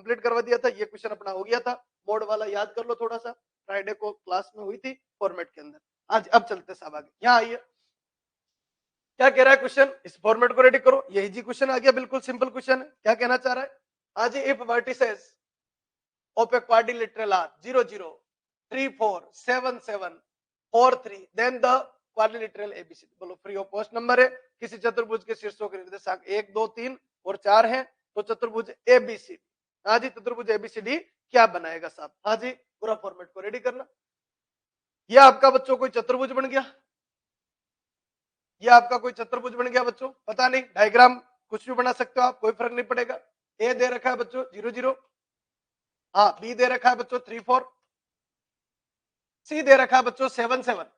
Complete करवा दिया था। ये क्वेश्चन अपना हो गया था, मोड वाला याद कर लो थोड़ा सा, फ्राइडे को क्लास में हुई थी फॉर्मेट के अंदर। आज अब चलते साहब आगे, यहाँ आइए क्या कह रहा है क्वेश्चन, इस फॉर्मेट को रेडी करो। यही जी क्वेश्चन आ गया, बिल्कुल सिंपल क्वेश्चन है। क्या कहना चाह रहा है, आज if vertices of a quadrilateral are 0 0 3 4 7 7 4 3 then the quadrilateral ABCD. बोलो फ्री ऑफ कॉस्ट नंबर है, किसी चतुर्भुज के शीर्षों के निर्देशांक 1 2 3 और 4 है, तो चतुर्भुज एबीसीडी। हाँ जी, चतुर्भुज एबीसीडी क्या बनाएगा साहब। हाँ जी, पूरा फॉर्मेट को रेडी करना। यह आपका बच्चों कोई चतुर्भुज बन गया, यह आपका कोई चतुर्भुज बन गया बच्चों, पता नहीं डायग्राम कुछ भी बना सकते हो आप, कोई फर्क नहीं पड़ेगा। ए दे रखा है बच्चों 0 0, हाँ बी दे रखा है बच्चों 3 4, सी दे रखा है बच्चों 7 7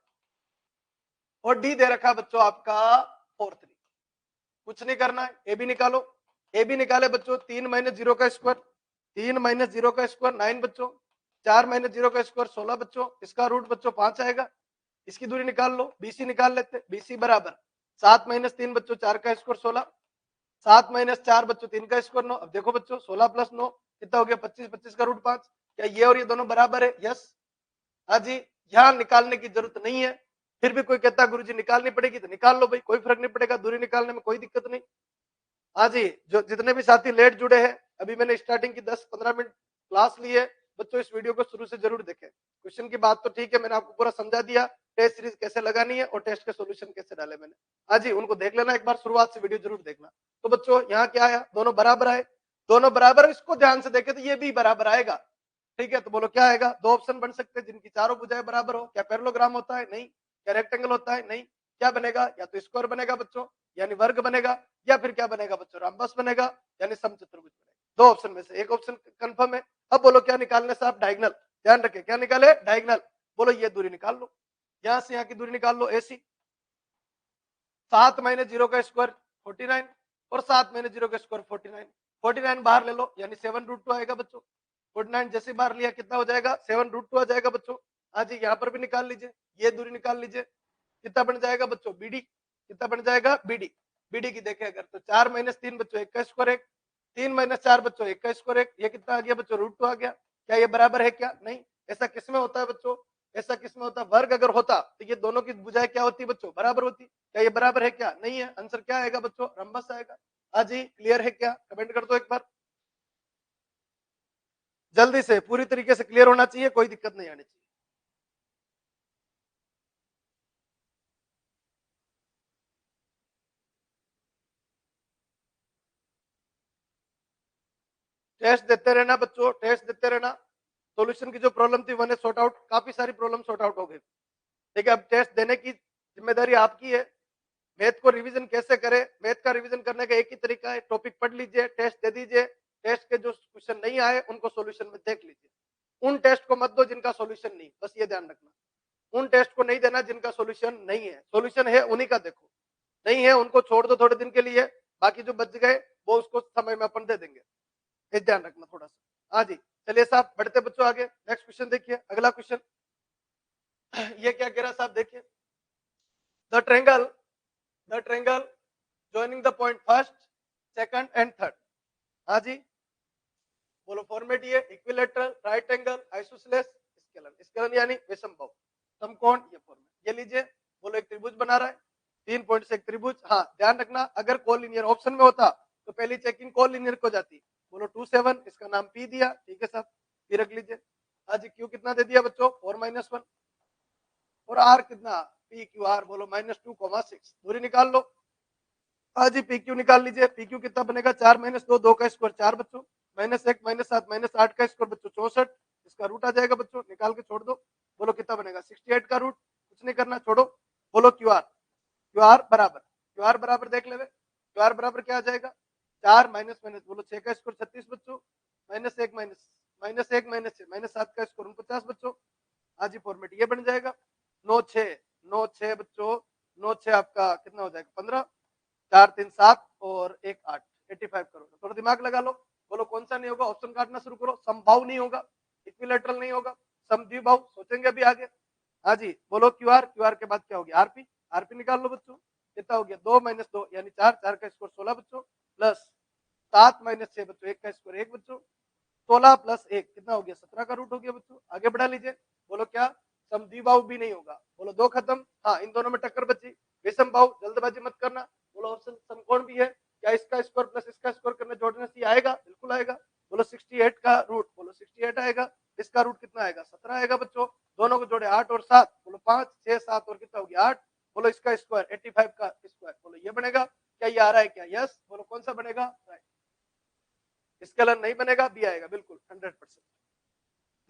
और डी दे रखा है बच्चों आपका 4 3। कुछ नहीं करना है, ए भी निकालो। ए भी निकाले बच्चों, 3 - 0 का स्क्वायर, 3 - 0 का स्क्वायर 9 बच्चों, 4 - 0 का स्क्वायर 16 बच्चों, इसका रूट बच्चों 5 आएगा। इसकी दूरी निकाल लो, बीसी निकाल लेते। बीसी बराबर 7 - 3 बच्चों 4 का स्क्वायर 16, 7 - 4 बच्चों 3 का स्क्वायर 9। अब देखो बच्चों 16 + 9 कितना हो गया 25, 25 का रूट 5। क्या ये और ये दोनों बराबर है? यस। हाँ जी, यहाँ निकालने की जरूरत नहीं है। फिर भी कोई कहता गुरुजी निकालनी पड़ेगी, तो निकाल लो भाई, कोई फर्क नहीं पड़ेगा, दूरी निकालने में कोई दिक्कत नहीं। हाँ जी, जो जितने भी साथी लेट जुड़े हैं, अभी मैंने स्टार्टिंग की 10-15 मिनट क्लास ली है बच्चों, इस वीडियो को शुरू से जरूर देखें। क्वेश्चन की बात तो ठीक है, मैंने आपको पूरा समझा दिया, टेस्ट सीरीज कैसे लगानी है और टेस्ट के सॉल्यूशन कैसे डाले मैंने। हाँ जी, उनको देख लेना एक बार, शुरुआत से वीडियो जरूर देखना। तो बच्चों यहाँ क्या आया, दोनों बराबर आए, दोनों बराबर, इसको ध्यान से देखे तो ये भी बराबर आएगा। ठीक है, तो बोलो क्या आएगा, दो ऑप्शन बन सकते हैं जिनकी चारों भुजाएं बराबर हो। क्या पैरेललोग्राम होता है? नहीं। क्या रेक्टेंगल होता है? नहीं। क्या बनेगा, या तो स्क्वायर बनेगा बच्चों, यानी वर्ग बनेगा, या फिर क्या बनेगा बच्चों, रंबस बनेगा, यानी समचतुर्भुज बनेगा। दो ऑप्शन में से एक ऑप्शन कंफर्म है। अब बोलो क्या निकालने साहब, डायगोनल। ध्यान रखे क्या निकाले, डायगोनल। बोलो ये दूरी निकाल लो, यहां से यहाँ की दूरी निकाल लो, एसी। 7 - 0 का स्क्वायर 49 और 7 - 0 का स्क्वायर 49, 49 बाहर ले लो, यानी 7√2 आएगा बच्चों। 49 जैसे बाहर लिया कितना हो जाएगा, 7√2 आ जाएगा बच्चों। हाँ जी, यहाँ पर भी निकाल लीजिए, ये दूरी निकाल लीजिए, कितना बन जाएगा बच्चों, बीडी। कितना बन जाएगा, बीडी। बीडी की देखें अगर तो 4 - 3 बच्चों 1 का स्क्वायर 1, 3 - 4 बच्चों 1 का स्क्वायर 1, ये कितना आ गया बच्चों, √2 आ गया। क्या ये बराबर है? क्या नहीं। ऐसा किसमें होता है बच्चों, ऐसा किसमें होता है, वर्ग अगर होता तो ये दोनों की भुजाएं क्या होती बच्चों, बराबर होती। क्या ये बराबर है? क्या नहीं है। आंसर क्या आएगा बच्चों, रंबस आएगा। हाँ जी, क्लियर है क्या, कमेंट कर दो एक बार जल्दी से, पूरी तरीके से क्लियर होना चाहिए, कोई दिक्कत नहीं आनी चाहिए। टेस्ट देते रहना बच्चों, टेस्ट देते रहना। सॉल्यूशन की जो प्रॉब्लम थी मैंने सॉर्ट आउट, काफी सारी प्रॉब्लम सॉर्ट आउट हो गई। ठीक है, अब टेस्ट देने की जिम्मेदारी आपकी है। मैथ को रिवीजन कैसे करें, मैथ का रिवीजन करने का एक ही तरीका है, टॉपिक पढ़ लीजिए, टेस्ट दे दीजिए। टेस्ट के जो क्वेश्चन नहीं आए उनको सॉल्यूशन में देख लीजिए। उन टेस्ट को मत दो जिनका सॉल्यूशन नहीं, बस ये ध्यान रखना। उन टेस्ट को नहीं देना जिनका सॉल्यूशन नहीं है, सॉल्यूशन है उन्हीं का देखो, नहीं है उनको छोड़ दो थोड़े दिन के लिए, बाकी जो बच गए वो उसको समय में अपन दे देंगे। ये ध्यान रखना थोड़ा सा। हाँ जी, चलिए साहब बढ़ते बच्चों आगे, नेक्स्ट क्वेश्चन देखिए, अगला क्वेश्चन। ये क्या कह रहा है साहब, देखिए, the triangle, the triangle joining the point first, second and third। हाँ जी, बोलो फॉर्मेट ये, equilateral, right angle, isosceles, scalar. Scalar यानी विषमबाहु, समकोण, ये फॉर्मेट। ये लीजिए, बोलो एक त्रिभुज बना रहा है, 3 पॉइंट से एक त्रिभुज। हाँ ध्यान रखना, अगर कोलिनियर ऑप्शन में होता तो पहली चेकिंग कोलिनियर को जाती। बोलो 2 7, इसका नाम पी दिया, ठीक है साहब, पी रख लीजिए। हाँ जी, क्यू कितना दे दिया बच्चों, 4 - 1 और आर कितना, पी क्यू आर, बोलो -2,6। दूरी निकाल लो। हाँ जी, पी क्यू निकाल लीजिए, पी क्यू कितना बनेगा, 4 - 2, 2 का स्क्वायर 4 बच्चों, -1 -7 -8 का स्क्वायर बच्चों 64, इसका रूट आ जाएगा बच्चों, निकाल के छोड़ दो। बोलो कितना बनेगा, 68 का रूट, कुछ नहीं करना, छोड़ो। बोलो क्यू आर, क्यू आर बराबर, क्यू आर बराबर देख ले, क्यू आर बराबर क्या आ जाएगा, 4 माइनस माइनस, बोलो 6 का स्क्वायर 36 बच्चों, -1 -1 -7 का स्क्वायर 49 बच्चों। आज ही फॉर्मेट ये बन जाएगा। 9 6 बच्चों, 9 6 आपका कितना हो जाएगा, 15, 4 3 7 और 1 8, 85 करोड़। थोड़ा दिमाग लगा लो, बोलो कौन सा नहीं होगा, ऑप्शन काटना शुरू करो। समबाहु नहीं होगा, इक्विलेटरल नहीं होगा, समद्विबाहु सोचेंगे अभी आगे। हाँ जी, बोलो क्यू आर, क्यू आर के बाद क्या हो गया, आरपी, आरपी निकाल लो बच्चों। कितना हो गया, 2 - 2 यानी 4, 4 का स्कोर 16 बच्चों, प्लस 7 - 6 बच्चों, 1 का स्कोर 1 बच्चों। 16 प्लस 1 कितना हो गया 17 का रूट हो गया बच्चों। आगे बढ़ा लीजिए, बोलो क्या समद्विबाहु भी नहीं होगा, बोलो दो खत्म। हाँ इन दोनों में टक्कर बची, विषम बाहु जल्दबाजी मत करना, बोलो ऑप्शन समकोण भी है, क्या इसका स्क्वायर प्लस इसका स्क्वायर करने जोड़ने से आएगा, बिल्कुल आएगा। बोलो 68 का रूट, बोलो 68 आएगा, इसका रूट कितना आएगा 17 आएगा बच्चों। दोनों को जोड़े 8 और 7, बोलो 5 6 7 और कितना हो गया 8, बोलो इसका स्क्वायर 85 का स्क्वायर, बोलो ये बनेगा। क्या ये आ रहा है क्या, यस, बोलो कौन सा बनेगा, राइट। स्केलर नहीं बनेगा, बी आएगा बिल्कुल 100%।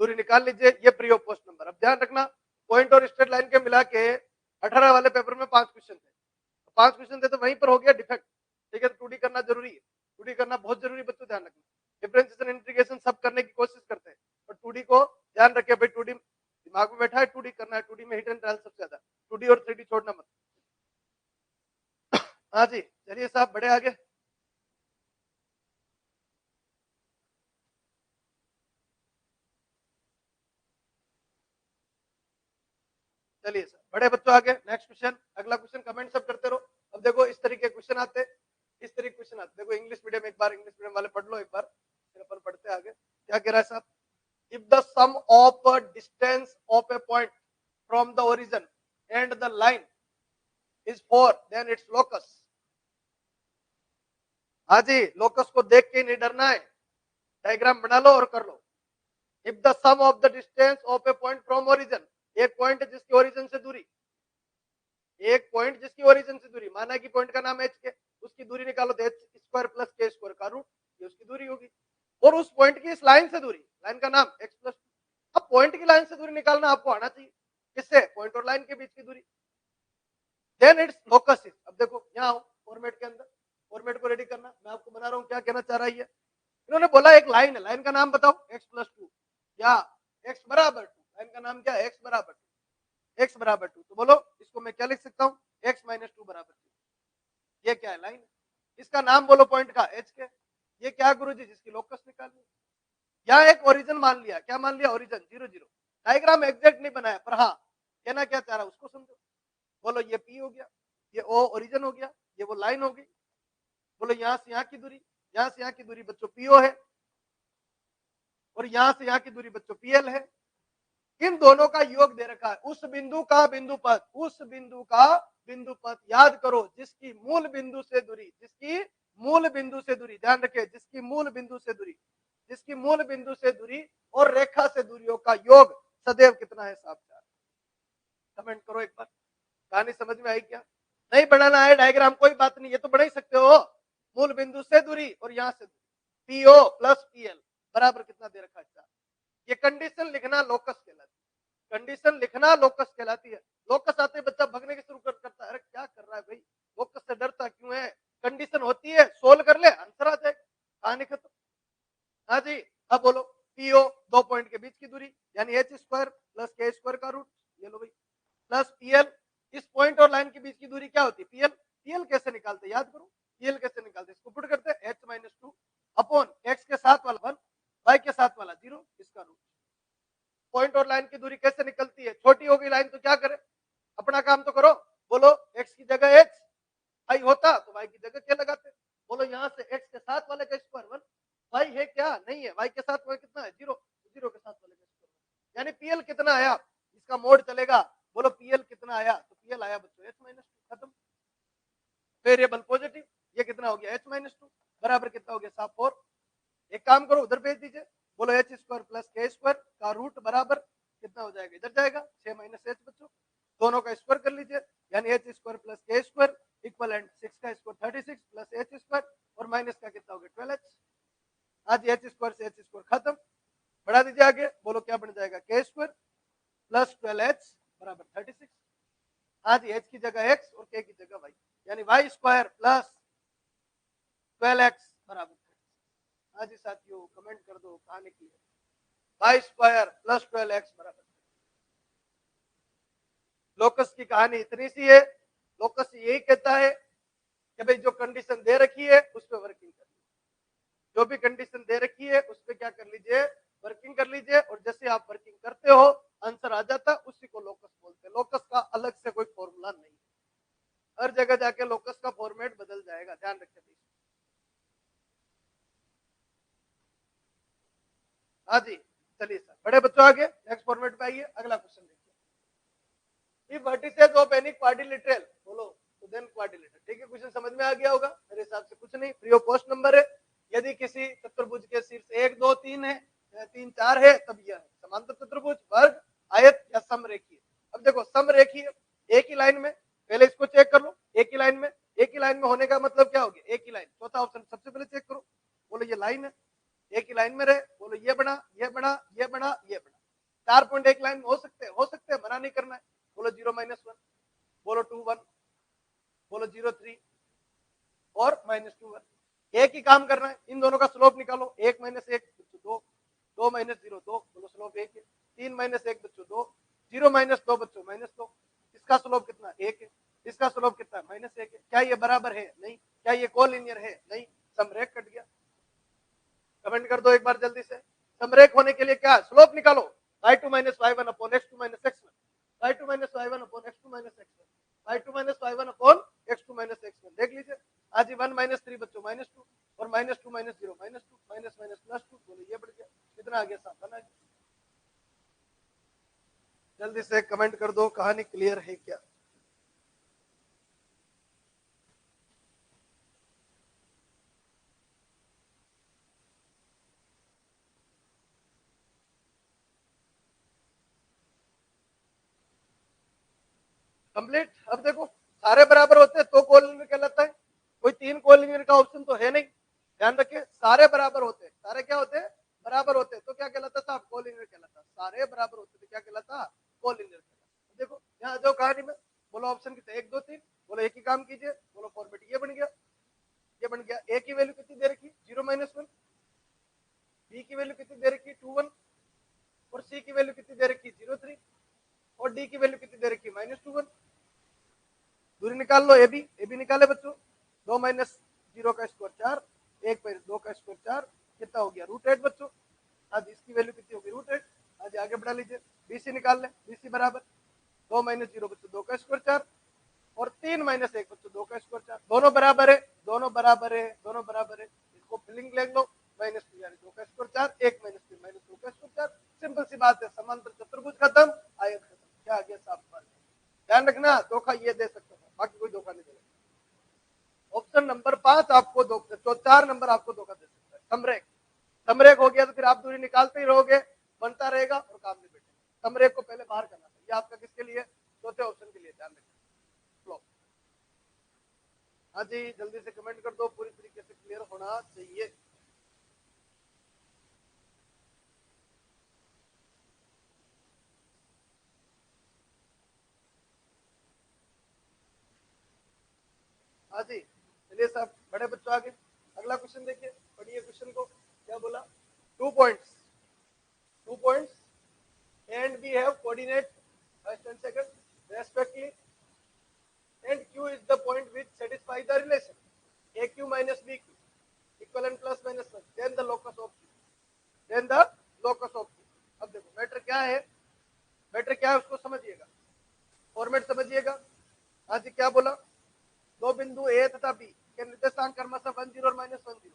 दूरी निकाल लीजिए, ये प्री और पोस्ट नंबर। अब ध्यान रखना पॉइंट और स्ट्रेट लाइन के मिला के 18 वाले पेपर में 5 क्वेश्चन थे, 5 क्वेश्चन थे तो वहीं पर हो गया डिफेक्ट, ठीक है। तो 2D करना जरूरी है, 2D करना बहुत जरूरी बच्चों, ध्यान रखना। डिफरेंशिएशन इंटीग्रेशन सब करने की कोशिश करते हैं, पर 2D को ध्यान रखिए भाई, 2D दिमाग में बैठा है 2D करना है, 2D में हिट एंड ट्रायल सबसे ज्यादा, 2D और 3D छोड़ना मत। हाँ जी चलिए साहब बढ़े आगे। चलिए सर बड़े बच्चों आगे, नेक्स्ट क्वेश्चन, अगला क्वेश्चन कमेंट सब करते रहो। अब देखो इस तरीके क्वेश्चन आते, इस तरीके क्वेश्चन आते, देखो इंग्लिश मीडियम, एक बार इंग्लिश मीडियम वाले पढ़ लो एक बार, फिर अपन पढ़ते हैं आगे। क्या कह रहा है साहब, if the sum of a distance of a point from the origin and the line is 4 then it's locus. हाँ जी लोकस को देख के नहीं डरना है, डायग्राम बना लो और कर लो। If the sum of the distance of a point from origin, एक पॉइंट जिसकी ओरिजिन से दूरी, एक पॉइंट जिसकी ओरिजिन से दूरी, माना कि पॉइंट का नाम एच के, उसकी दूरी निकालो तो एच स्क्वायर प्लस के स्क्वायर का रूट, ये उसकी दूरी होगी। और उस पॉइंट की इस लाइन से दूरी, लाइन का नाम एक्स प्लस। अब पॉइंट की लाइन से दूरी निकालना आपको आना चाहिए, किससे, पॉइंट और लाइन के बीच की दूरी, देन इट्स लोकस इज। अब देखो यहाँ आओ फॉर्मेट के अंदर, फॉर्मेट को रेडी करना, मैं आपको बना रहा हूँ क्या कहना चाह रहा है ये। इन्होंने बोला एक लाइन है, लाइन का नाम बताओ एक्स प्लस 2 या एक्स बराबर 2, लाइन का नाम क्या है एक्स बराबर 2, एक्स बराबर 2, तो बोलो इसको मैं क्या लिख सकता हूँ एक्स माइनस 2 बराबर 2। ये क्या है लाइन, इसका नाम बोलो पॉइंट का एच के। ये क्या गुरुजी, जिसकी लोकस निकालनी। यहाँ एक ओरिजिन मान लिया, क्या मान लिया ओरिजिन 0 0, डायग्राम एग्जैक्ट नहीं बनाया, पर हाँ कहना क्या चाह रहा है उसको समझो। बोलो ये पी हो गया, ये ओ ओरिजिन हो गया, ये वो लाइन होगी। बोलो यहाँ से यहाँ की दूरी, यहाँ से यहाँ की दूरी बच्चों पीओ है, और यहाँ से यहाँ की दूरी बच्चों पीएल है। इन दोनों का योग दे रखा है, उस बिंदु का बिंदु पथ, उस बिंदु का बिंदु पथ याद करो जिसकी मूल बिंदु से दूरी, जिसकी मूल बिंदु से दूरी, ध्यान रखिए जिसकी मूल बिंदु से दूरी, जिसकी मूल बिंदु से दूरी और रेखा से दूरियों का योग सदैव कितना है साहब, कमेंट करो एक बार। कहानी समझ में आई क्या, नहीं बनाना है डायग्राम कोई बात नहीं, ये तो बना ही सकते हो। मूल बिंदु से दूरी और यहाँ से पीओ प्लस पीएल बराबर कितना दे रखा है, ये कंडीशन लिखना लोकस कहलाती है, कंडीशन लिखना लोकस कहलाती है। लोकस आते बच्चा भगने की शुरू करता है, अरे क्या कर रहा है भाई, लोकस से डरता क्यों है, कंडीशन होती है सोल्व कर ले आंसर आ जाएगा, कहानी खत्म। हाँ जी अब बोलो पीओ दो पॉइंट के बीच की दूरी यानी एच स्क्वायर प्लस के स्क्वायर का रूट, ये लो भाई, प्लस पीएल, इस पॉइंट और लाइन के बीच की दूरी क्या होती है पीएल। पीएल कैसे निकालते याद करो, पीएल कैसे निकालते, इसको पुट करते एच माइनस 2 अपॉन एक्स के साथ वाला 1 वाई के साथ वाला 0 इसका रूट। पॉइंट और लाइन की दूरी कैसे निकलती है, छोटी होगी लाइन तो क्या करे, अपना काम तो करो। बोलो एक्स की जगह एच, वाई होता तो वाई की जगह क्या लगाते। बोलो यहाँ से एक्स के साथ वाले का स्क्वायर 1, वाई है क्या नहीं है, वाई के साथ वाले कितना है 0, 0 के साथ वाले का स्क्वायर, यानी पीएल कितना आया, इसका मोड चलेगा। बोलो पीएल कितना आया, तो पीएल आया बच्चों एच माइनस 2, खत्म। वेरिएबल पॉजिटिव, ये कितना हो गया एच माइनस 2 बराबर कितना हो गया साफ 4। एक काम करो उधर भेज दीजिए, बोलो एच स्क्वायर प्लस के स्क्वायर का रूट बराबर कितना हो जाएगा, इधर जाएगा 6 माइनस एच बच्चों, दोनों का स्क्वायर कर लीजिए यानी एच स्क्वायर प्लस के स्क्वायर इक्वलेंट 6 का स्क्वायर 36 प्लस एच स्क्वायर और माइनस का कितना हो गया 12h। आज एच स्क्वायर से एच स्क्वायर खत्म, बढ़ा दीजिए आगे, बोलो क्या बन जाएगा के स्क्वायर प्लस 12h बराबर 36। आज एच की जगह एक्स और के की जगह वाई यानी वाई स्क्वायर प्लस 12x बराबर। हाँ जी साथियों कमेंट कर दो कहानी की वाई स्क्वायर प्लस 12x बराबर। लोकस की कहानी इतनी सी है, लोकस यही कहता है कि भाई जो कंडीशन दे रखी है उस पर वर्किंग कर लीजिए, जो भी कंडीशन दे रखी है उस पर क्या कर लीजिए वर्किंग कर लीजिए, और जैसे आप वर्किंग करते हो आंसर आ जाता, उसी को लोकस बोलते हैं। लोकस का अलग से कोई फॉर्मूला नहीं, हर जगह जाके लोकस का फॉर्मेट बदल जाएगा, ध्यान रखिए। हाँ जी, चलिए सर, बड़े बच्चों आगे नेक्स्ट फॉर्मेट पे आइए, अगला क्वेश्चन देखिए। If vertices of any quadrilateral, बोलो तो देन क्वाड्रिलेटरल। ठीक है, क्वेश्चन समझ में आ गया होगा मेरे हिसाब से, कुछ नहीं, फ्री ऑफ कॉस्ट नंबर है। यदि किसी चतुर्भुज के शीर्ष 1 2 3 है, 3 4 है, तब यह है समांतर चतुर्भुज, वर्ग, आयत या समरेखीय। अब देखो समरेखीय, एक ही लाइन में, पहले इसको चेक कर लो, एक ही लाइन में, एक ही लाइन में होने का मतलब क्या हो गया, एक ही लाइन। चौथा ऑप्शन सबसे पहले चेक करो, बोलो ये लाइन है, एक ही लाइन में रहे, बोलो ये बना, ये बना, ये बना, ये बना। 4 पॉइंट एक लाइन में हो सकते हैं, हो सकते हैं, मना नहीं करना है। बोलो 0 -1, बोलो 2 1, बोलो 0 3 और -2 1। एक ही काम करना है, इन दोनों का स्लोप निकालो, 1 - 1 बच्चों 2, 2 - 0 2, बोलो स्लोप 1 है। 3 - 1 बच्चों 2, 0 - 2 बच्चों -2। इसका स्लोप कितना, 1 है। इसका स्लोप कितना, -1 है। क्या ये बराबर है, नहीं। क्या ये कोलिनियर है, नहीं। समरेख कट गया। कमेंट कर दो एक बार जल्दी से। समरेख होने के लिए क्या, स्लोप निकालो, y2 - y1 upon x2 - x1, y2 - y1 upon x2 - x1, y2 - y1 upon x2 - x1। देख लीजिए, आज 1 - 3 बच्चों -2 और -2 - 0 -2 -+2, बोलो ये बढ़ गया, कितना आ गया, 7 बना। जल्दी से कमेंट कर दो, कहानी क्लियर है क्या। कंप्लीट। अब देखो, सारे बराबर होते हैं तो कोलिनियर कहलाता है, कोई 3 कोलिनियर का ऑप्शन तो है नहीं। ध्यान रखिए, सारे बराबर होते हैं, सारे क्या होते हैं, बराबर होते हैं, तो क्या कहलाता था, कोलिनियर कहलाता। सारे बराबर होते थे, क्या कहलाता, कोलिनियर कहलाता। देखो यहाँ जो कहानी में, बोलो ऑप्शन कितने, 1 2 3, बोलो एक ही काम कीजिए, बोलो फॉर्मेट ये बन गया, ये बन गया। ए की वैल्यू कितनी दे रखी, 0 -1, बी की वैल्यू कितनी दे रखी, 2 1, और सी की वैल्यू कितनी दे रखी, 0 3, और डी की वैल्यू कितनी दे रखी, -2 1। दूरी निकाल लो, ए बी निकाले बच्चों, 2 - 0 का स्क्वायर 4, 1 - 2 का स्क्वायर 4, कितना हो गया, √8 बच्चों। आज इसकी वैल्यू कितनी होगी, √8। आज आगे बढ़ा लीजिए, बीसी निकाल लें, बीसी बराबर 2 - 0 बच्चों 2 का स्क्वायर 4, और 3 - 1 बच्चों 2 का स्क्वायर 4। दोनों बराबर है, दोनों बराबर है, दोनों बराबर है। इसको फिलिंग ले लो, -2 यानी 2 का स्क्वायर 4, 1 - 3 -2 का स्क्वायर 4। सिंपल सी बात है, समांतर चतुर्भुज खत्म, आयत खत्म, क्या आ गया, साफ बात। ध्यान रखना, धोखा ये दे सकता था, बाकी कोई धोखा नहीं देगा। ऑप्शन नंबर 5 आपको धोखा, तो 4 नंबर आपको धोखा दे सकता है। समरेख, समरेख हो गया तो फिर आप दूरी निकालते ही रहोगे, बनता रहेगा और काम नहीं बैठेगा। समरेख को पहले बाहर करना था, ये आपका किसके लिए, चौथे ऑप्शन के लिए। ध्यान रखना। हाँ जी, जल्दी से कमेंट कर दो, पूरी तरीके से क्लियर होना चाहिए। हाँ जी, चलिए साहब, बड़े बच्चों आगे अगला क्वेश्चन देखिए, पढ़िए क्वेश्चन को, क्या बोला, 2 points, 2 points and we have coordinate first and second respectively, and q is the point which satisfies the relation aq minus bq equivalent plus minus 1, then the locus of q, then the locus of q। अब देखो matter क्या है, matter क्या है उसको समझिएगा, format समझिएगा। आज क्या बोला, दो बिंदु ए तथा बी के निर्देशांक क्रमशः 10 और -10,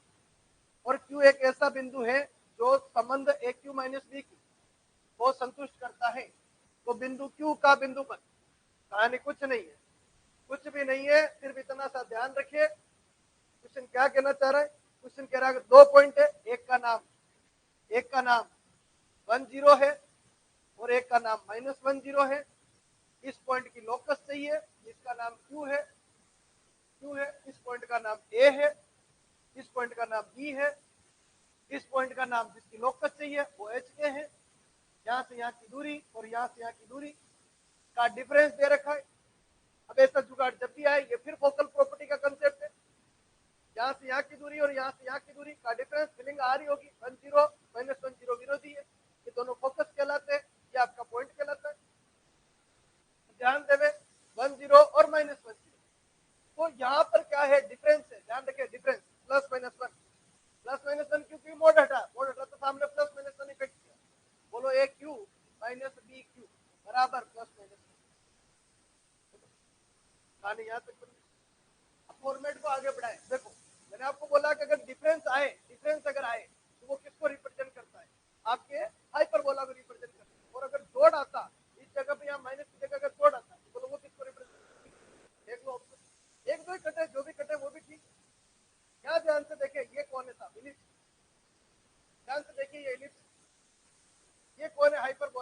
और क्यू एक ऐसा बिंदु है जो संबंध ए क्यू माइनस बी क्यू को संतुष्ट करता है, तो बिंदु क्यू का बिंदुपथ। कहानी कुछ नहीं है, कुछ भी नहीं है, सिर्फ इतना सा ध्यान रखिए। क्वेश्चन क्या कहना चाह रहा है, क्वेश्चन कह रहा है 2 पॉइंट है, एक का नाम 10 है और एक का नाम -10 है। इस पॉइंट की लोकस चाहिए, जिसका नाम क्यू है, इस पॉइंट का नाम ए है, इस पॉइंट का नाम बी है, इस पॉइंट का नाम जिसकी लोकस चाहिए वो एच के है। यहाँ से यहाँ की दूरी और यहाँ से यहाँ की दूरी का डिफरेंस दे रखा है। अब ऐसा जुगाड़ जब भी आए, ये फिर फोकल प्रॉपर्टी का कंसेप्ट है। यहाँ से यहाँ की दूरी और यहाँ से यहाँ की दूरी का डिफरेंस, फीलिंग आ रही होगी, 10 -10 विरोधी है, ये दोनों फोकस कहलाते हैं, ये आपका पॉइंट कहलाता है। ध्यान देवे 10 और -10, तो यहाँ पर क्या है, डिफरेंस है, ध्यान रखिए, डिफरेंस +-1, +-1 क्योंकि मोड हटा तो सामने +-1 इफेक्ट किया। बोलो ए क्यू माइनस बी क्यू बराबर +-1। कहानी यहाँ तक। अब फॉर्मेट को आगे बढ़ाए, देखो मैंने आपको बोला कि अगर डिफरेंस अगर आए तो वो किसको रिप्रेजेंट करता है, आपके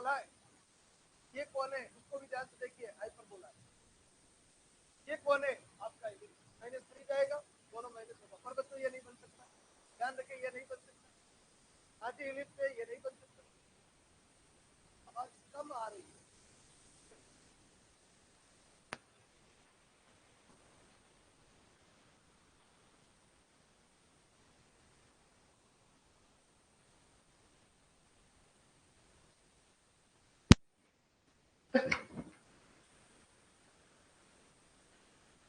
हाइपरबोला है। ये कौन है उसको भी ध्यान से देखिए, हाइपरबोला है। ये कौन है आपका -3 जाएगा, दोनों माइनस होगा, पर बच्चों ये नहीं बन सकता, ध्यान रखें ये नहीं बन सकता। आज यूनिट पे ये नहीं बन सकता, आवाज कम आ रही है।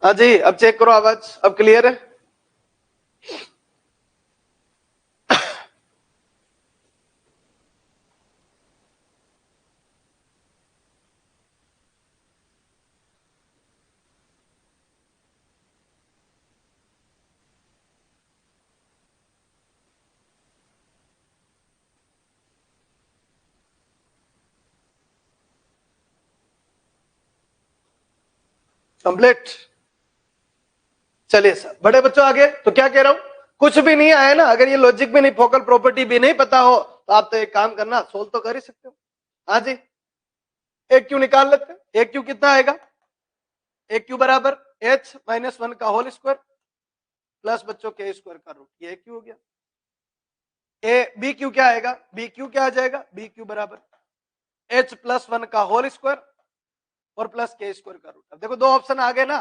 हाँ जी, अब चेक करो आवाज, अब क्लियर है? कंप्लीट। चलिए सर, बड़े बच्चों आगे तो क्या कह रहा हूं, कुछ भी नहीं आया ना, अगर ये लॉजिक भी नहीं, फोकल प्रॉपर्टी भी नहीं पता हो तो आप तो एक काम करना, सोल्व तो कर ही सकते हो। हाँ जी, एक क्यू निकाल लेते हैं। एक क्यू कितना आएगा, एक क्यू बराबर h-1 का होल स्क्वायर प्लस बच्चों के स्क्वायर का रूट, ये क्यू हो गया। ए बी क्यू क्या आएगा, बी क्यू क्या आ जाएगा, बी क्यू बराबर h+1 का होल स्क्वायर और प्लस के स्क्वायर का रूट। अब देखो दो ऑप्शन आ गए ना,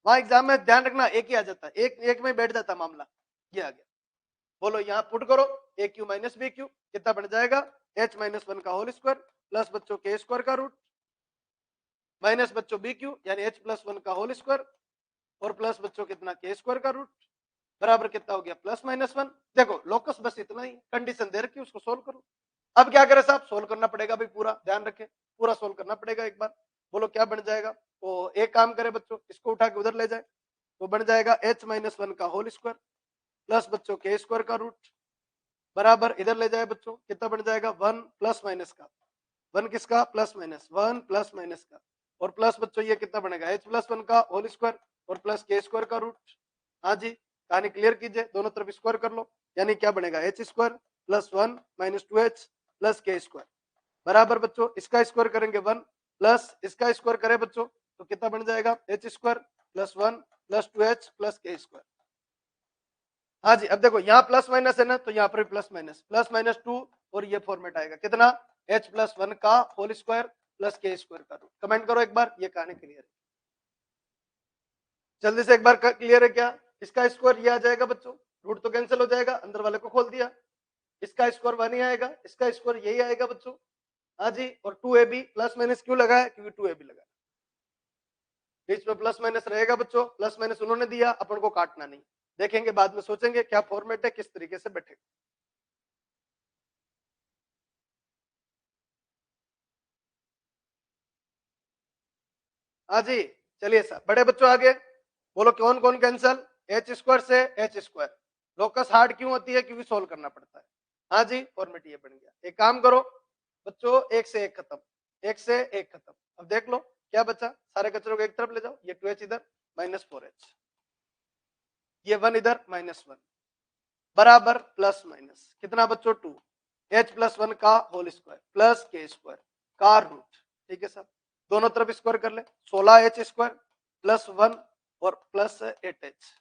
वहां एग्जाम में ध्यान रखना एक ही आ जाता है, एक में बैठ जाता मामला, ये आ गया। बोलो यहाँ पुट करो, ए क्यू माइनस बी क्यू कितना बन जाएगा, h-1 का होल स्क्वायर प्लस बच्चों के स्क्वायर का रूट माइनस बच्चों बी क्यू यानी h+1 का होल स्क्वायर और प्लस बच्चों कितना के स्क्वायर का रूट बराबर कितना हो गया +-1। देखो लोकस बस इतना ही, कंडीशन दे रखी, उसको सोल्व करो। अब क्या करें साहब, सोल्व करना पड़ेगा भाई, पूरा ध्यान रखें, पूरा सोल्व करना पड़ेगा एक बार। बोलो क्या बन जाएगा, तो एक काम करें बच्चों, इसको उठा के उधर ले जाए, तो बन जाएगा h-1 का होल स्क्वायर प्लस बच्चों के स्क्वायर का रूट बराबर इधर ले जाए बच्चों, कितना बन जाएगा 1 प्लस माइनस का 1 किसका +-1 प्लस माइनस का और प्लस बच्चों ये कितना बनेगा h+1 का होल स्क्वायर और प्लस के स्क्वायर का रूट। हाँ जी, कहानी क्लियर कीजिए, दोनों तरफ स्क्वायर कर लो, यानी क्या बनेगा h square plus 1 minus 2h plus के स्क्वायर बराबर बच्चों इसका स्क्वायर करेंगे 1 प्लस इसका स्क्वायर करें बच्चों तो कितना बन जाएगा h square plus 1 plus 2h plus के स्क्वायर। हाँ जी, अब देखो यहाँ प्लस माइनस है ना, तो यहाँ पर प्लस माइनस 2 और ये फॉर्मेट आएगा कितना h+1 का होल स्क्वायर प्लस के स्क्वायर का रूट। कमेंट करो एक बार, ये कहानी क्लियर है, जल्दी से एक बार क्लियर है क्या? इसका स्क्वायर ये आ जाएगा बच्चों, रूट तो कैंसिल हो जाएगा, अंदर वाले को खोल दिया, इसका स्क्वायर 1 ही आएगा, इसका स्क्वायर यही आएगा बच्चों। हाँ जी, और 2ab प्लस माइनस क्यों लगा है, क्योंकि 2ab लगा, बीच में प्लस माइनस रहेगा बच्चों, प्लस माइनस उन्होंने दिया, अपन को काटना नहीं, देखेंगे बाद में, सोचेंगे क्या फॉर्मेट है, किस तरीके से बैठेगा। हाँ जी, चलिए सर, बड़े बच्चों आगे बोलो कौन कौन कैंसल, एच स्क्वायर से एच स्क्वायर, लोकस हार्ड क्यों होती है, क्योंकि सोल्व करना पड़ता है। हाँ जी, फॉर्मेट ये बन गया। एक काम करो बच्चों, एक से एक खत्म, एक से एक खत्म। अब देख लो क्या बचा, सारे कचरों को एक तरफ ले जाओ, ये 2h इधर -4h, ये 1 इधर -1 बराबर प्लस माइनस कितना बच्चों 2 h+1 का होल स्क्वायर प्लस के स्क्वायर का रूट। ठीक है सर, दोनों तरफ स्क्वायर कर ले, 16h स्क्वायर प्लस 1 और प्लस 8h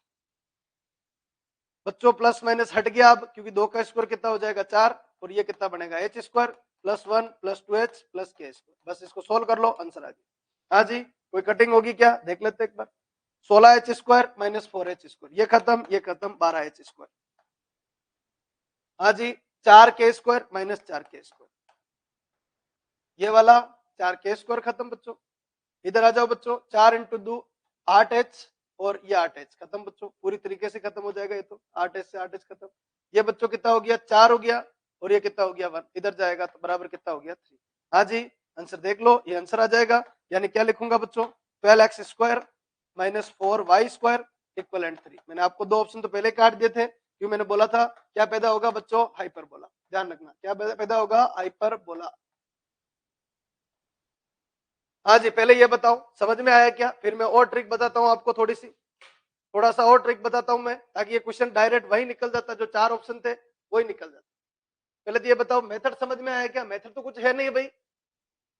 बच्चों, प्लस माइनस हट गया अब, क्योंकि 2 का स्क्वायर कितना हो जाएगा 4 और ये कितना बनेगा h square plus 1 plus 2h plus के स्क्वायर। बस इसको सोल्व कर लो, आंसर आ गया। हाँ जी, कोई कटिंग होगी क्या, देख लेते एक बार। 16h square minus 4h square, ये खत्म 12h स्क्वायर। हाँ जी, 4 के स्क्वायर माइनस 4 के स्क्वायर, ये वाला 4 के स्क्वायर खत्म बच्चों। इधर आ जाओ बच्चों, 4 इंटू 2 8h और ये 8h खत्म बच्चों, पूरी तरीके से खत्म हो जाएगा ये तो, 8h से 8h खत्म। ये बच्चों कितना हो गया 4 हो गया और ये कितना हो गया 1, इधर जाएगा तो बराबर कितना हो गया 3। हाँ जी, आंसर देख लो, ये आंसर आ जाएगा, यानी क्या लिखूंगा बच्चों 12x square minus 4y square equal 3। मैंने आपको दो ऑप्शन तो पहले काट दिए थे, क्यों मैंने बोला था क्या पैदा होगा बच्चों, हाइपरबोला। ध्यान रखना क्या पैदा होगा, हाइपरबोला। हाँ जी, पहले ये बताओ समझ में आया क्या, फिर मैं और ट्रिक बताता हूँ आपको, थोड़ा सा और ट्रिक बताता हूँ मैं, ताकि ये क्वेश्चन डायरेक्ट वही निकल जाता, जो 4 ऑप्शन थे वही निकल जाता। पहले तो ये बताओ मेथड समझ में आया क्या, मेथड तो कुछ है नहीं भाई,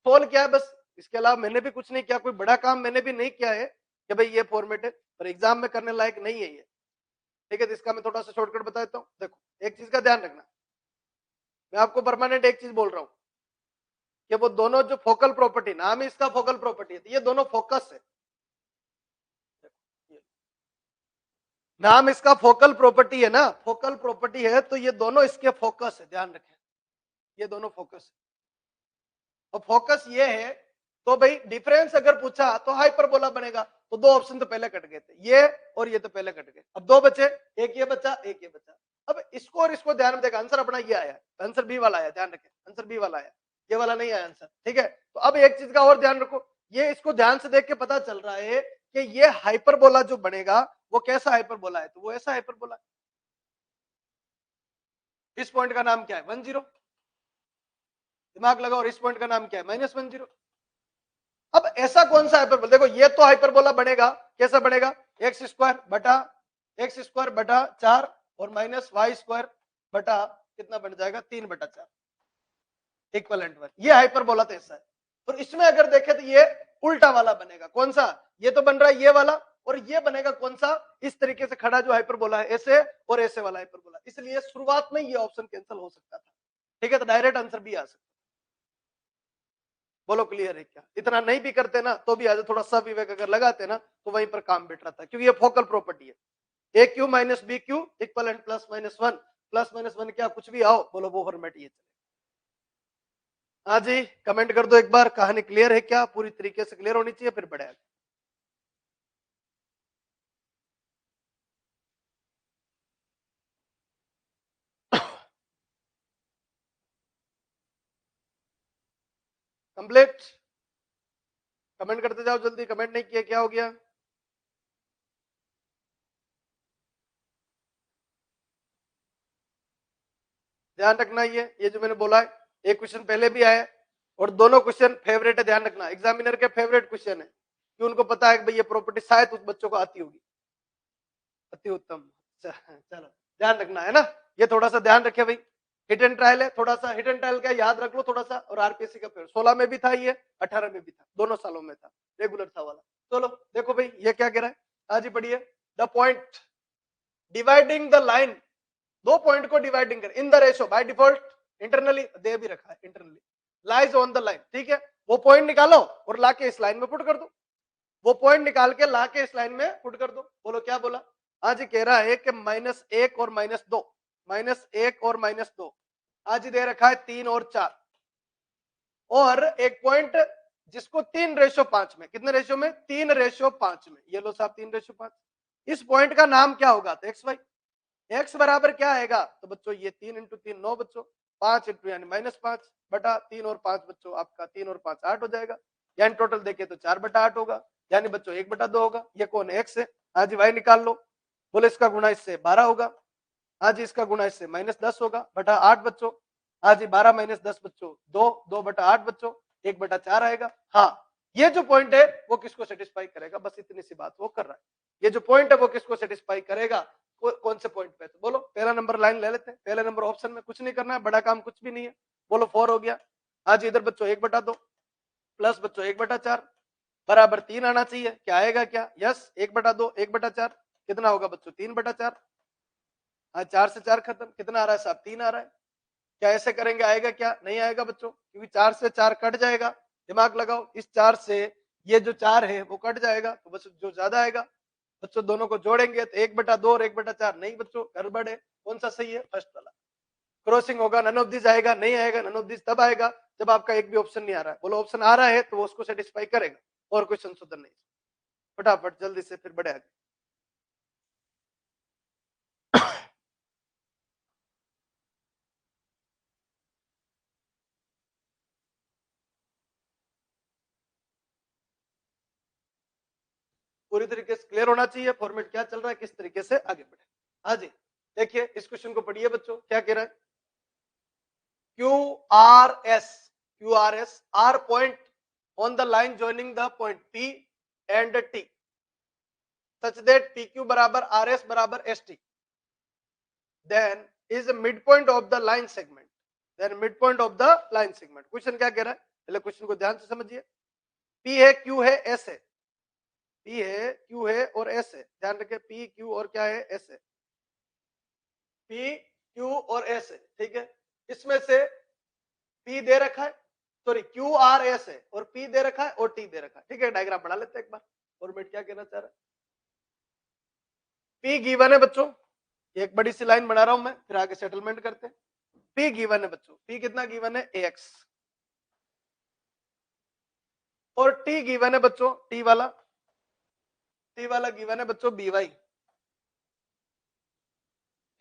सोल्व किया है बस, इसके अलावा मैंने भी कुछ नहीं किया, कोई बड़ा काम मैंने भी नहीं किया है कि भाई ये फॉर्मेट है, पर एग्जाम में करने लायक नहीं है ये, ठीक है। तो इसका मैं थोड़ा सा शॉर्टकट बता देता हूँ। देखो एक चीज का ध्यान रखना, मैं आपको परमानेंट एक चीज बोल रहा हूँ कि वो दोनों जो फोकल प्रॉपर्टी, नाम ही इसका फोकल प्रॉपर्टी है, तो ये दोनों फोकस है, नाम इसका फोकल प्रॉपर्टी है ना, फोकल प्रॉपर्टी है, तो ये दोनों इसके फोकस है, ध्यान रखें, ये दोनों फोकस है। और फोकस ये है, तो भाई डिफरेंस अगर पूछा तो हाइपरबोला बनेगा, तो दो ऑप्शन तो पहले कट गए थे, ये और ये तो पहले कट गए, अब दो बचे, एक ये बचा एक ये बचा। अब इसको और इसको ध्यान में देखा, आंसर अपना ये आया, आंसर बी वाला आया, ध्यान रखें, आंसर बी वाला आया, ये वाला नहीं आया आंसर, ठीक है। तो अब एक चीज का और ध्यान रखो, ये इसको ध्यान से देख के पता चल रहा है कि ये हाइपरबोला जो बनेगा वो कैसा हाइपरबोला है, तो वो ऐसा हाइपरबोला है। इस पॉइंट का नाम क्या है, 10, दिमाग लगाओ, और इस पॉइंट का नाम क्या है, -10। अब ऐसा कौन सा हाइपरबोला, देखो ये तो हाइपरबोला बनेगा, कैसा बनेगा, x² बटा 4 और -y² बटा कितना बन जाएगा, 3/4 इक्वलेंट 1, ये हाइपरबोला तो ऐसा है। और इसमें अगर देखें तो ये उल्टा वाला बनेगा, कौन सा, ये तो बन रहा है ये वाला, और ये बनेगा कौन सा, इस तरीके से खड़ा जो हाइपरबोला है, ऐसे और ऐसे वाला हाइपरबोला, इसलिए शुरुआत में ये ऑप्शन कैंसिल हो सकता था, ठीक है। तो डायरेक्ट आंसर भी आ सकता। बोलो क्लियर है क्या, इतना नहीं भी करते ना तो भी आज थोड़ा सा विवेक अगर लगाते ना तो वहीं पर काम बैठ रहा था, क्योंकि ये फोकल प्रॉपर्टी है, AQ माइनस BQ इक्वलेंट +-1 क्या कुछ भी आओ, बोलो वो फॉर्मेट ये चले। हाँ जी, कमेंट कर दो एक बार, कहानी क्लियर है क्या, पूरी तरीके से क्लियर होनी चाहिए, फिर बढ़े। कंप्लीट, कमेंट करते जाओ जल्दी, कमेंट नहीं किया क्या हो गया। ध्यान रखना, ये जो मैंने बोला है, एक क्वेश्चन पहले भी आया और दोनों क्वेश्चन फेवरेट है, ध्यान रखना, एग्जामिनर के फेवरेट क्वेश्चन है, कि उनको पता है कि भाई ये प्रॉपर्टी शायद उस बच्चों को आती होगी। अति उत्तम, चलो ध्यान रखना है ना, ये थोड़ा सा ध्यान रखे भाई, हिट एंड ट्रायल है, थोड़ा सा हिट एंड ट्रायल का याद रख लो थोड़ा सा, और आरपीएससी का पेपर 16 में भी था, ये 18 में भी था, दोनों सालों में था, रेगुलर था वाला। चलो देखो भाई ये क्या कह रहा है, आज ही पढ़िए, the point dividing the line, दो पॉइंट को डिवाइडिंग कर in the ratio by default internally दे भी रखा है, internally lies on the line, ठीक है। वो पॉइंट निकालो और लाके इस लाइन में पुट कर दो, वो पॉइंट निकाल के लाके इस लाइन में पुट कर दो, बोलो क्या बोला, आज कह रहा है कि -1 और -2, -1 और -2, आज दे रखा है 3 और 4, और एक पॉइंट जिसको 3:5 में, कितने रेशो में, 3:5 में, ये लो साहब 3:5, इस पॉइंट का नाम क्या होगा, तो एक्स वाई, एक्स बराबर क्या आएगा, तो बच्चों ये 3 × 3 9 बच्चों, 5 × यानी -5 बटा 3 और 5 बच्चों, आपका 3 और 5 8 हो जाएगा, यानी टोटल देखे तो 4/8 होगा, यानी बच्चों 1/2 होगा, ये कौन है, एक्स है, आज वाई निकाल लो, बोले इसका गुणा इससे 12 होगा, आज इसका गुणा इससे -10 होगा, बटा 8 बच्चों, आज 12 - 10 बच्चों 2, 2/8 बच्चों, 1/4 आएगा। हाँ, ये जो पॉइंट है वो किसको सेटिस्फाई करेगा, बस इतनी सी बात वो कर रहा है, ये जो पॉइंट है वो किसको सेटिस्फाई करेगा, कौन से पॉइंट पे, तो बोलो पहला नंबर लाइन ले लेते हैं, पहले नंबर ऑप्शन में कुछ नहीं करना है, बड़ा काम कुछ भी नहीं है, बोलो 4 हो गया, आज इधर बच्चों 1/2 प्लस बच्चों 1/4 बराबर 3 आना चाहिए, क्या आएगा, क्या, यस 1/2 1/4 कितना होगा बच्चों, 3/4, आज 4 से 4 खत्म, कितना आ रहा है साहब, 3 आ रहा है, क्या ऐसे करेंगे आएगा, क्या नहीं आएगा बच्चों, क्योंकि 4 से 4 कट जाएगा, दिमाग लगाओ, इस 4 से ये जो 4 है वो कट जाएगा, तो बच्चों जो ज्यादा आएगा, बच्चों दोनों को जोड़ेंगे तो 1/2 और 1/4, नहीं बच्चों गड़बड़ है, कौन सा सही है, फर्स्ट वाला, क्रॉसिंग होगा, नन ऑफ दिस आएगा, नहीं आएगा, नन ऑफ दिस तब आएगा जब आपका एक भी ऑप्शन नहीं आ रहा है, बोलो ऑप्शन आ रहा है तो वो उसको सेटिस्फाई करेगा, और कोई संशोधन नहीं, फटाफट जल्दी से फिर बढ़े आगे। पूरी तरीके से क्लियर होना चाहिए फॉर्मेट क्या चल रहा है, किस तरीके से आगे बढ़े। हाँ जी, देखिए इस क्वेश्चन को पढ़िए बच्चों, क्या कह रहा है, QRS R point on the line joining the point P and T such that PQ बराबर RS बराबर ST, then is the midpoint of the line segment, then midpoint of the line segment। Question क्या कह रहा है, पहले question को ध्यान से समझिए। पी है, क्यू है, एस है। पी है, क्यू है और एस है। ध्यान रखें, पी क्यू और क्या है, एस है। पी क्यू और एस है, ठीक है। इसमें से पी दे रखा है, सॉरी क्यू आर एस है, और पी दे रखा है और टी दे रखा है, ठीक है। डायग्राम बना लेते हैं एक बार। फॉर्मेट क्या कहना चाह रहा है। पी गिवन है बच्चों, एक बड़ी सी लाइन बना रहा हूं मैं, फिर आगे सेटलमेंट करते हैं। पी गिवन है बच्चों, पी कितना गिवन है, एक्स। और टी गिवन है बच्चों, टी वाला गिवन है बच्चों, बी वाई,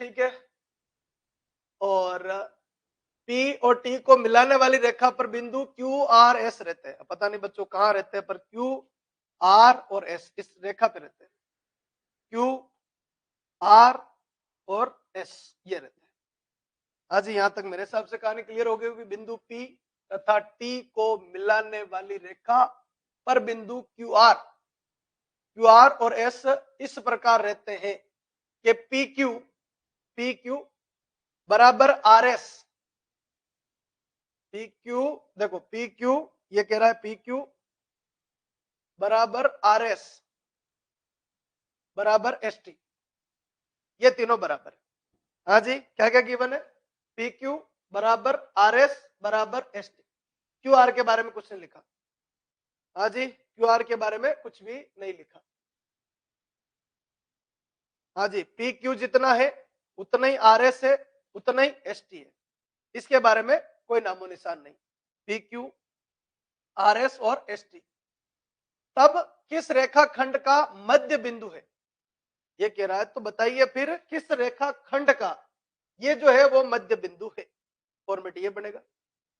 ठीक है। और पी और टी को मिलाने वाली रेखा पर बिंदु क्यू आर एस रहते हैं। पता नहीं बच्चों कहां रहते हैं, पर क्यू आर और एस इस रेखा पे रहते हैं। क्यू आर और एस ये रहते हैं। आज यहां तक मेरे हिसाब से कहानी क्लियर हो गई होगी। बिंदु पी तथा टी को मिलाने वाली रेखा पर बिंदु क्यू आर और एस इस प्रकार रहते हैं कि पी क्यू बराबर आर एस। पी क्यू, देखो पी क्यू ये कह रहा है पी क्यू बराबर आर एस बराबर एस टी, ये तीनों बराबर है। हाँ जी, क्या क्या गिवन है, पी क्यू बराबर आर एस बराबर एस टी। क्यू आर के बारे में कुछ नहीं लिखा। हाँ जी, क्यू आर के बारे में कुछ भी नहीं लिखा। हाँ जी, पी क्यू जितना है उतना ही आर एस है, उतना ही एस टी है। इसके बारे में कोई नामो निशान नहीं। पी क्यू आर एस और एस टी। तब किस रेखा खंड का मध्य बिंदु है, ये कह रहा है। तो बताइए फिर किस रेखा खंड का ये जो है वो मध्य बिंदु है। फॉर्मेट ये बनेगा।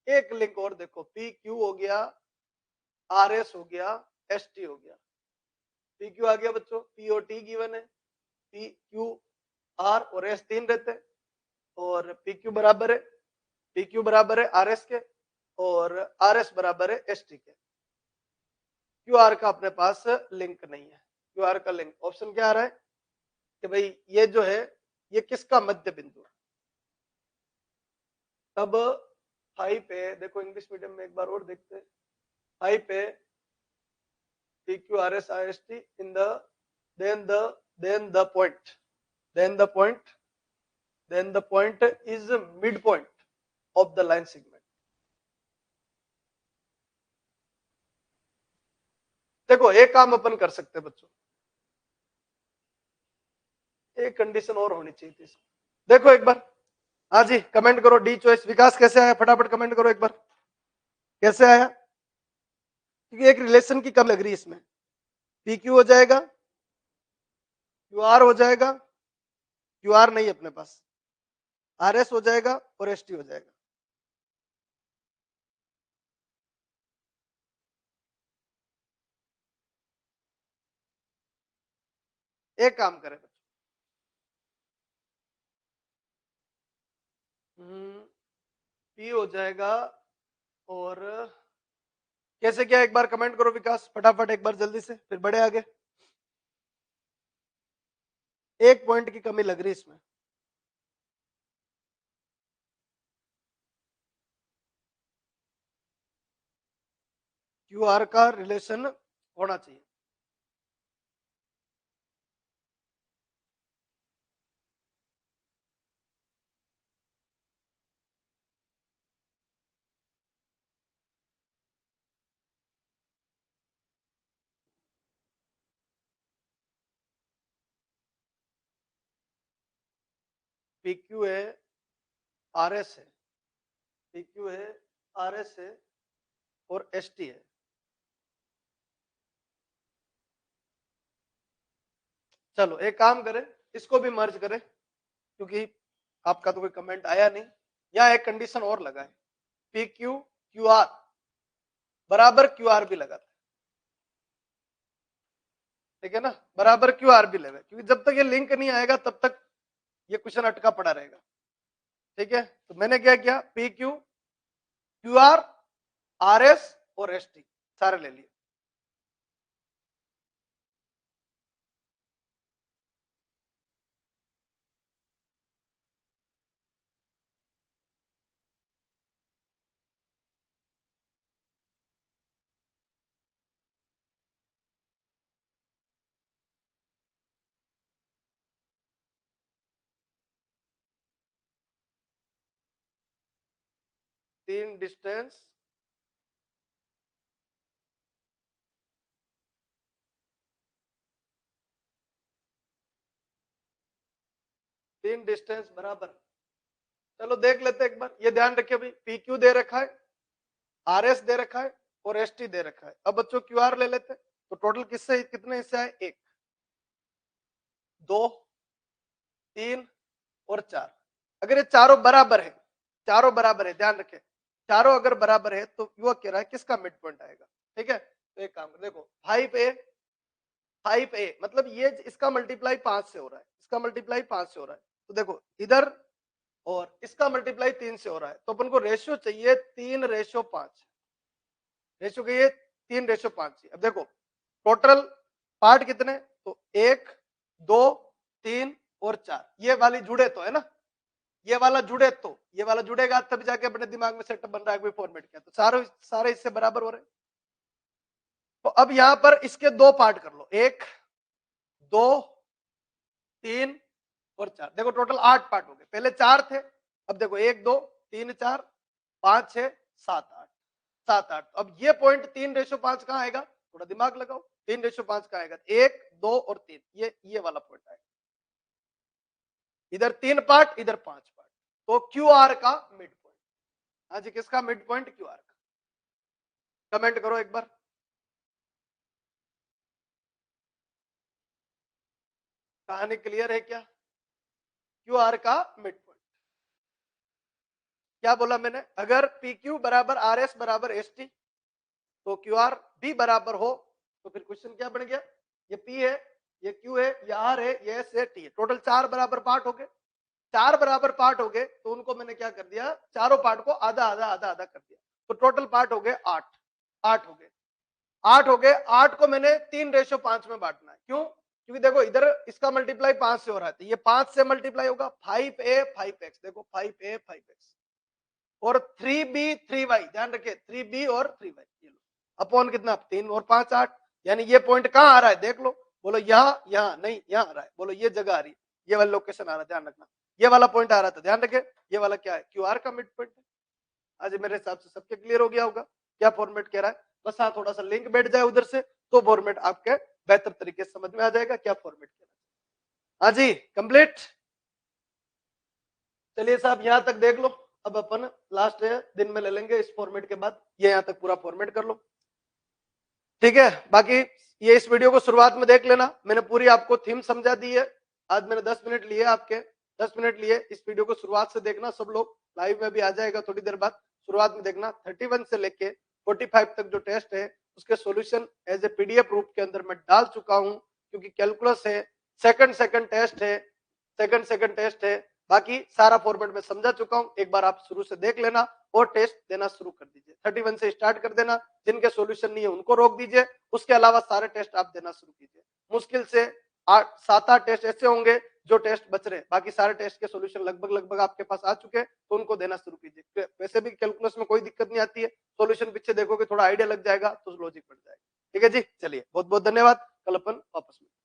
एक लिंक और देखो, पी क्यू हो गया, आर एस हो गया, एस टी हो गया। पी क्यू आ गया बच्चों, पी और टी गिवन है, पी क्यू आर और एस तीन रहते हैं, और पी क्यू बराबर है, पी क्यू बराबर है आर एस के, और आर एस बराबर है एस टी के। क्यू आर का अपने पास लिंक नहीं है। क्यू आर का लिंक ऑप्शन क्या आ रहा है कि भाई ये जो है ये किसका मध्य बिंदु है। तब हाई पे देखो, इंग्लिश मीडियम में एक बार और देखते हैं। हाई पे P Q R S I S T in the then the then the point then the point then the point is midpoint of the line segment। देखो एक काम अपन कर सकते हैं बच्चों, एक कंडीशन और होनी चाहिए थी। देखो एक बार, हाँ जी कमेंट करो डी चॉइस। विकास कैसे आया, फटाफट कमेंट करो एक बार, कैसे आया। क्योंकि एक रिलेशन की कम लग रही है इसमें। पी क्यू हो जाएगा, क्यू आर हो जाएगा, क्यू आर नहीं अपने पास, आर एस हो जाएगा और एस टी हो जाएगा। एक काम करें बच्चों, पी हो जाएगा, और कैसे क्या एक बार कमेंट करो विकास फटाफट एक बार जल्दी से, फिर बढ़े आगे। एक पॉइंट की कमी लग रही इसमें। क्यू आर का रिलेशन होना चाहिए। पी क्यू है, आर एस है, पी क्यू है, आर एस है और एस टी है। चलो एक काम करें, इसको भी मर्ज करें, क्योंकि आपका तो कोई कमेंट आया नहीं। यहाँ एक कंडीशन और लगा है, पी क्यू क्यू आर बराबर क्यू आर भी लगा, ठीक है ना, बराबर क्यू आर भी लगा, क्योंकि जब तक ये लिंक नहीं आएगा तब तक ये क्वेश्चन अटका पड़ा रहेगा। ठीक है, तो मैंने क्या किया, P Q Q R R S और एस टी सारे ले लिए। तीन डिस्टेंस बराबर। चलो देख लेते हैं एक बार, ये ध्यान रखिए भाई, पी क्यू दे रखा है, आर एस दे रखा है और एस टी दे रखा है। अब बच्चों क्यू आर ले लेते हैं। तो टोटल किससे कितने हिस्से आए, 1 2 3 और 4। अगर ये चारों बराबर है, चारों बराबर है, ध्यान रखें, चारों अगर बराबर है तो वो कह रहा है किसका मिड पॉइंट आएगा। ठीक है, तो एक काम देखो, 5a मतलब ये इसका मल्टीप्लाई 5 से हो रहा है, इसका मल्टीप्लाई 5 से हो रहा है। तो देखो इधर और इसका मल्टीप्लाई 3 से हो रहा है, तो अपन को रेशियो चाहिए 3:5, रेशियो चाहिए 3:5। अब देखो टोटल पार्ट कितने, तो 1 2 3 और 4, ये वाली जुड़े तो है ना, ये वाला जुड़े तो, ये वाला जुड़ेगा तब जाके अपने दिमाग में सेटअप बन रहा है फॉर्मेट क्या, तो सारे इससे बराबर हो रहे हैं। तो अब यहां पर इसके दो पार्ट कर लो, 1 2 3 और 4। देखो टोटल 8 पार्ट हो गए, पहले 4 थे, अब देखो 1 2 3 4 5 6 7 8 7 8। अब ये पॉइंट 3:5 कहां आएगा, थोड़ा दिमाग लगाओ, 3:5 कहां आएगा, 1 2 और 3, ये वाला पॉइंट आएगा। इधर 3 पार्ट, इधर 5 पार्ट, तो क्यू आर का मिड पॉइंट। हाँ जी, किसका मिड पॉइंट, क्यू आर का। कमेंट करो एक बार। कहानी क्लियर है क्या, क्यू आर का मिड पॉइंट। क्या बोला मैंने, अगर पी क्यू बराबर आर एस बराबर एस टी, तो क्यू आर भी बराबर हो, तो फिर क्वेश्चन क्या बन गया, ये पी है, ये क्यू है, ये आर है, ये एस है, टी है। टोटल 4 बराबर पार्ट हो गए, 4 बराबर पार्ट हो गए, तो उनको मैंने क्या कर दिया, चारों पार्ट को आधा आधा आधा आधा कर दिया, तो टोटल पार्ट हो गए 8 8 हो गए, 8 हो गए। 8 को मैंने 3:5 में बांटना है, क्यों, क्योंकि देखो इधर इसका मल्टीप्लाई 5 से हो रहा है, तो ये 5 से मल्टीप्लाई होगा, 5a 5x, देखो 5a 5x और 3b 3y, ध्यान रखिए 3b और 3y, ये लो अपॉन कितना 3 और 5 8। यानी ये पॉइंट कहां आ रहा है, देख लो, बोलो यहां नहीं, यहां आ रहा है, बोलो ये जगह आ रही है, ये वाला लोकेशन आ रहा है, ध्यान रखना, ये वाला पॉइंट आ रहा था, ध्यान रखे, ये वाला क्या है, क्यू आर का मिड पॉइंट है। आज मेरे हिसाब से सबके क्लियर हो गया होगा क्या फॉर्मेट कह रहा है। बस हाँ, थोड़ा सा लिंक बैठ जाए उधर से, तो फॉर्मेट आपके बेहतर तरीके से समझ में आ जाएगा क्या फॉर्मेट कह रहा है। हाँ जी, कंप्लीट। चलिए साहब यहां तक देख लो, अब अपन लास्ट दिन में ले लेंगे इस फॉर्मेट के बाद, ये यहां तक पूरा फॉर्मेट कर लो, ठीक है। बाकी ये इस वीडियो को शुरुआत में देख लेना, मैंने पूरी आपको थीम समझा दी है। आज मैंने 10 मिनट लिए आपके, 10 मिनट लिए, इस वीडियो को शुरुआत से देखना सब लोग, लाइव में भी आ जाएगा थोड़ी देर बाद, शुरुआत में देखना। 31 से लेके 45 तक जो टेस्ट है उसके सॉल्यूशन एज ए पीडीएफ रूप के अंदर मैं डाल चुका हूं, क्योंकि कैलकुलस है, सेकंड टेस्ट है, सेकंड टेस्ट है, बाकी सारा फॉर्मेट में समझा चुका हूं। एक बार आप शुरू से देख लेना और टेस्ट देना शुरू कर दीजिए, 31 से स्टार्ट कर देना, जिनके सॉल्यूशन नहीं है उनको रोक दीजिए, उसके अलावा सारे टेस्ट आप देना शुरू कीजिए। मुश्किल से 7-8 टेस्ट ऐसे होंगे जो टेस्ट बच रहे, बाकी सारे टेस्ट के सॉल्यूशन लगभग आपके पास आ चुके हैं, तो उनको देना शुरू कीजिए। वैसे भी कैलकुलस में कोई दिक्कत नहीं आती है, सॉल्यूशन पीछे देखोगे थोड़ा आइडिया लग जाएगा तो लॉजिक बढ़ जाएगा। ठीक है जी, चलिए बहुत बहुत धन्यवाद, कल अपन वापस मिलते हैं।